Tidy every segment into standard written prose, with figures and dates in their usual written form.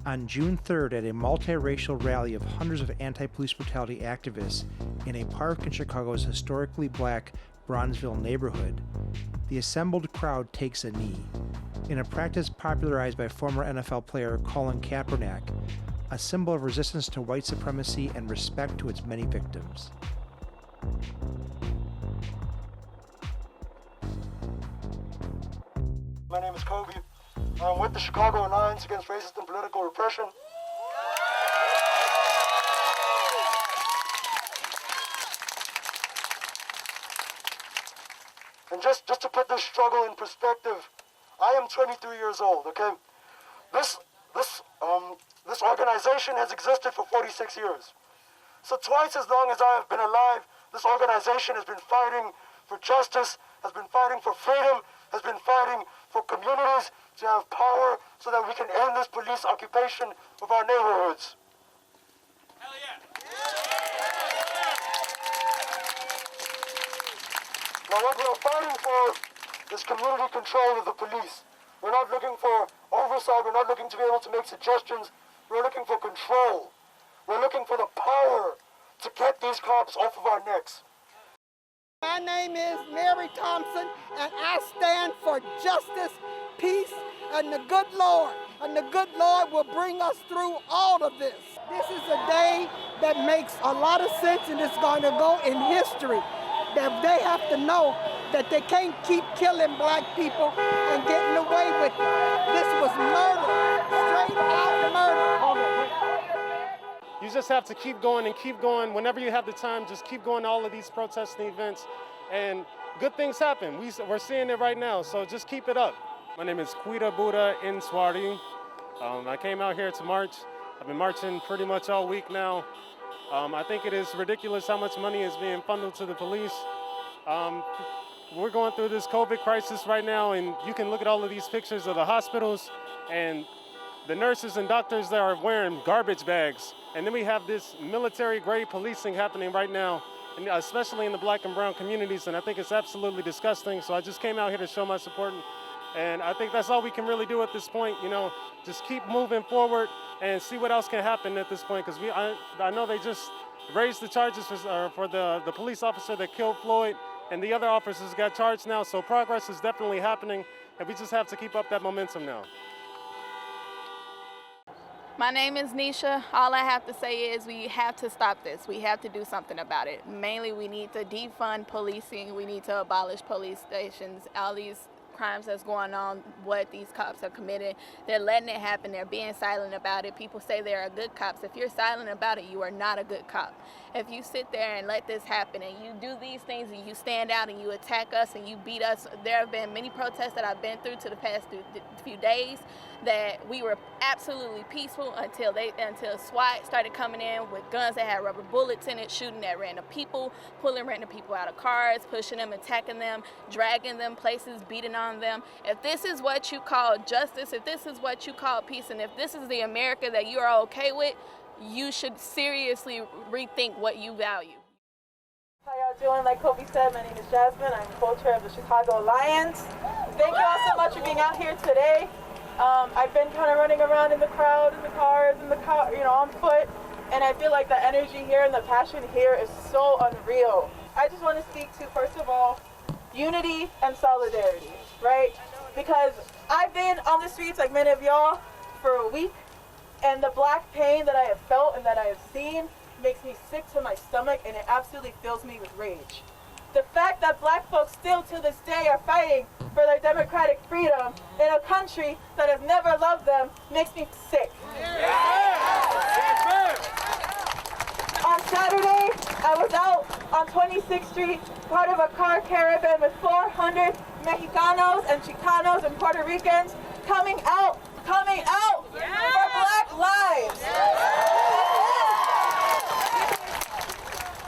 On June 3rd, at a multiracial rally of hundreds of anti-police brutality activists in a park in Chicago's historically black Bronzeville neighborhood, the assembled crowd takes a knee, in a practice popularized by former NFL player Colin Kaepernick, a symbol of resistance to white supremacy and respect to its many victims. My name is Kobe. I'm with the Chicago Alliance Against Racist and Political Repression. And just to put this struggle in perspective, I am 23 years old, okay? This organization has existed for 46 years. So twice as long as I have been alive, this organization has been fighting for justice, has been fighting for freedom, has been fighting for communities to have power so that we can end this police occupation of our neighborhoods. Hell yeah! Now what we're fighting for is community control of the police. We're not looking for oversight, we're not looking to be able to make suggestions, we're looking for control. We're looking for the power to get these cops off of our necks. My name is Mary Thompson, and I stand for justice, peace, and the good Lord. And the good Lord will bring us through all of this. This is a day that makes a lot of sense, and it's going to go in history. That they have to know that they can't keep killing black people and getting away with it. This was murder, straight out murder. You just have to keep going and keep going. Whenever you have the time, just keep going to all of these protesting events, and good things happen. We're seeing it right now, so just keep it up. My name is Kwita Buddha Inswari. I came out here to march. I've been marching pretty much all week now. I think it is ridiculous how much money is being funneled to the police. We're going through this COVID crisis right now, and you can look at all of these pictures of the hospitals and the nurses and doctors that are wearing garbage bags. And then we have this military-grade policing happening right now, and especially in the black and brown communities, and I think it's absolutely disgusting. So I just came out here to show my support, and I think that's all we can really do at this point, you know, just keep moving forward and see what else can happen at this point, because I know they just raised the charges for the police officer that killed Floyd, and the other officers got charged now, so progress is definitely happening, and we just have to keep up that momentum now. My name is Nisha. All I have to say is we have to stop this. We have to do something about it. Mainly, we need to defund policing. We need to abolish police stations. All these crimes that's going on, what these cops are committing, they're letting it happen. They're being silent about it. People say they're good cops. If you're silent about it, you are not a good cop. If you sit there and let this happen and you do these things and you stand out and you attack us and you beat us, there have been many protests that I've been through to the past few days that we were absolutely peaceful until SWAT started coming in with guns that had rubber bullets in it, shooting at random people, pulling random people out of cars, pushing them, attacking them, dragging them places, beating on them. If this is what you call justice, if this is what you call peace, and if this is the America that you are okay with, you should seriously rethink what you value. How y'all doing? Like Kobe said, my name is Jasmine. I'm co-chair of the Chicago Alliance. Thank you all so much for being out here today. I've been kind of running around in the crowd, in the cars, on foot, and I feel like the energy here and the passion here is so unreal. I just want to speak to, first of all, unity and solidarity, right? Because I've been on the streets like many of y'all for a week, and the black pain that I have felt and that I have seen makes me sick to my stomach, and it absolutely fills me with rage. The fact that black folks still to this day are fighting for their democratic freedom in a country that has never loved them makes me sick. On Saturday, I was out on 26th Street, part of a car caravan with 400 Mexicanos and Chicanos and Puerto Ricans coming out for black lives.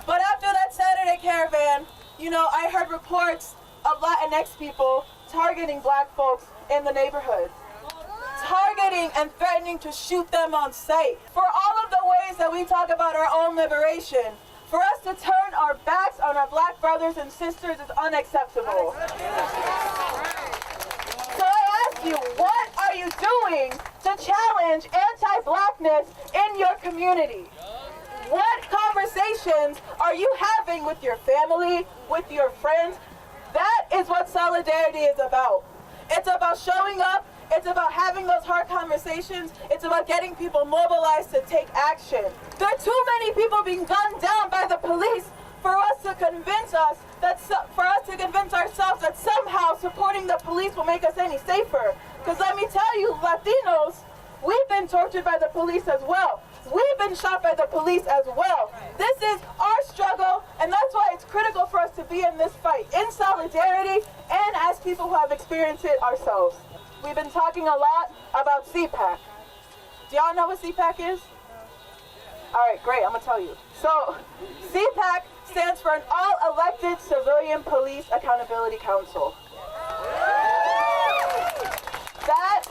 But after that Saturday caravan, I heard reports of Latinx people targeting black folks in the neighborhood, targeting and threatening to shoot them on sight. For all of the ways that we talk about our own liberation, for us to turn our backs on our black brothers and sisters is unacceptable. So I ask you, what are you doing to challenge anti-blackness in your community? What conversations are you having with your family, with your friends? That is what solidarity is about. It's about showing up. It's about having those hard conversations. It's about getting people mobilized to take action. There are too many people being gunned down by the police for us to convince ourselves that somehow supporting the police will make us any safer. Because let me tell you, Latinos, we've been tortured by the police as well. We've been shot by the police as well. This is our struggle, and that's why it's critical for us to be in this fight, in solidarity, and as people who have experienced it ourselves. We've been talking a lot about CPAC. Do y'all know what CPAC is? All right, great, I'm gonna tell you. So, CPAC stands for an All-Elected Civilian Police Accountability Council. That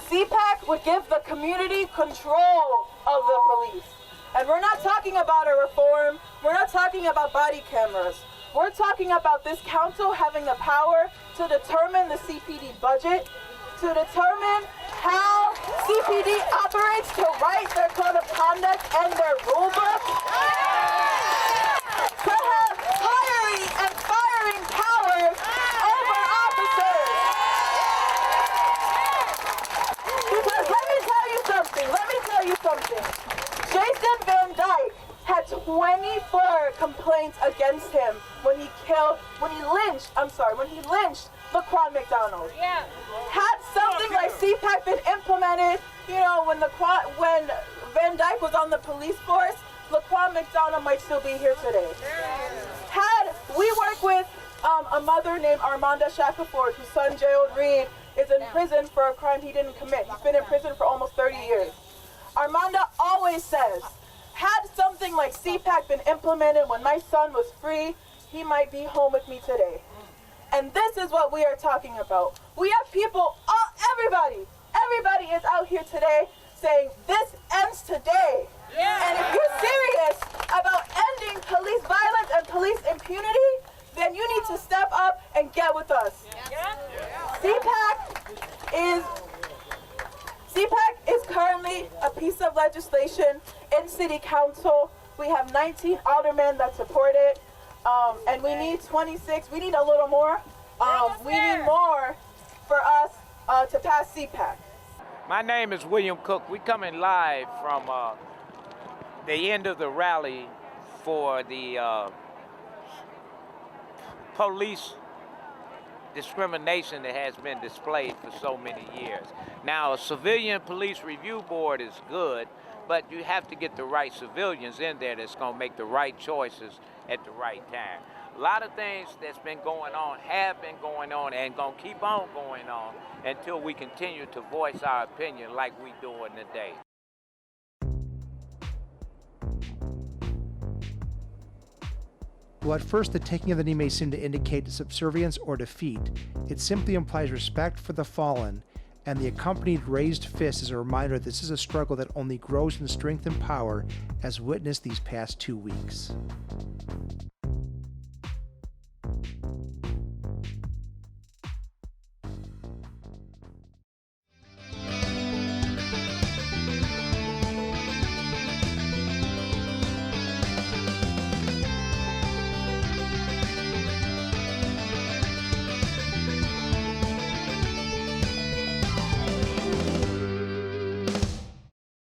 CPAC would give the community control of the police. And we're not talking about a reform, we're not talking about body cameras. We're talking about this council having the power to determine the CPD budget, to determine how CPD operates, to write their code of conduct and their rule book, to have hiring and firing powers over officers. Because let me tell you something. Jason Van Dyke had 24 complaints against him when he lynched Laquan McDonald. Yeah. Had something like CPAC been implemented, when Van Dyke was on the police force, Laquan McDonald might still be here today. We work with a mother named Armanda Shackelford, whose son Gerald Reed is in prison for a crime he didn't commit. He's been in prison for almost 30 years. Armanda always says, had something like CPAC been implemented when my son was free, he might be home with me today. And this is what we are talking about. We have people, everybody is out here today saying this ends today. Yeah. And if you're serious about ending police violence and police impunity, then you need to step up and get with us. Yeah. CPAC is currently a piece of legislation in City Council. We have 19 aldermen that support it, and we need 26. We need a little more. We need more for us to pass CPAC. My name is William Cook. We're coming live from the end of the rally for the police discrimination that has been displayed for so many years. Now, a civilian police review board is good, but you have to get the right civilians in there that's going to make the right choices at the right time. A lot of things that's been going on have been going on and going to keep on going on until we continue to voice our opinion like we doing today. While at first the taking of the knee may seem to indicate subservience or defeat, it simply implies respect for the fallen, and the accompanied raised fist is a reminder that this is a struggle that only grows in strength and power, as witnessed these past 2 weeks.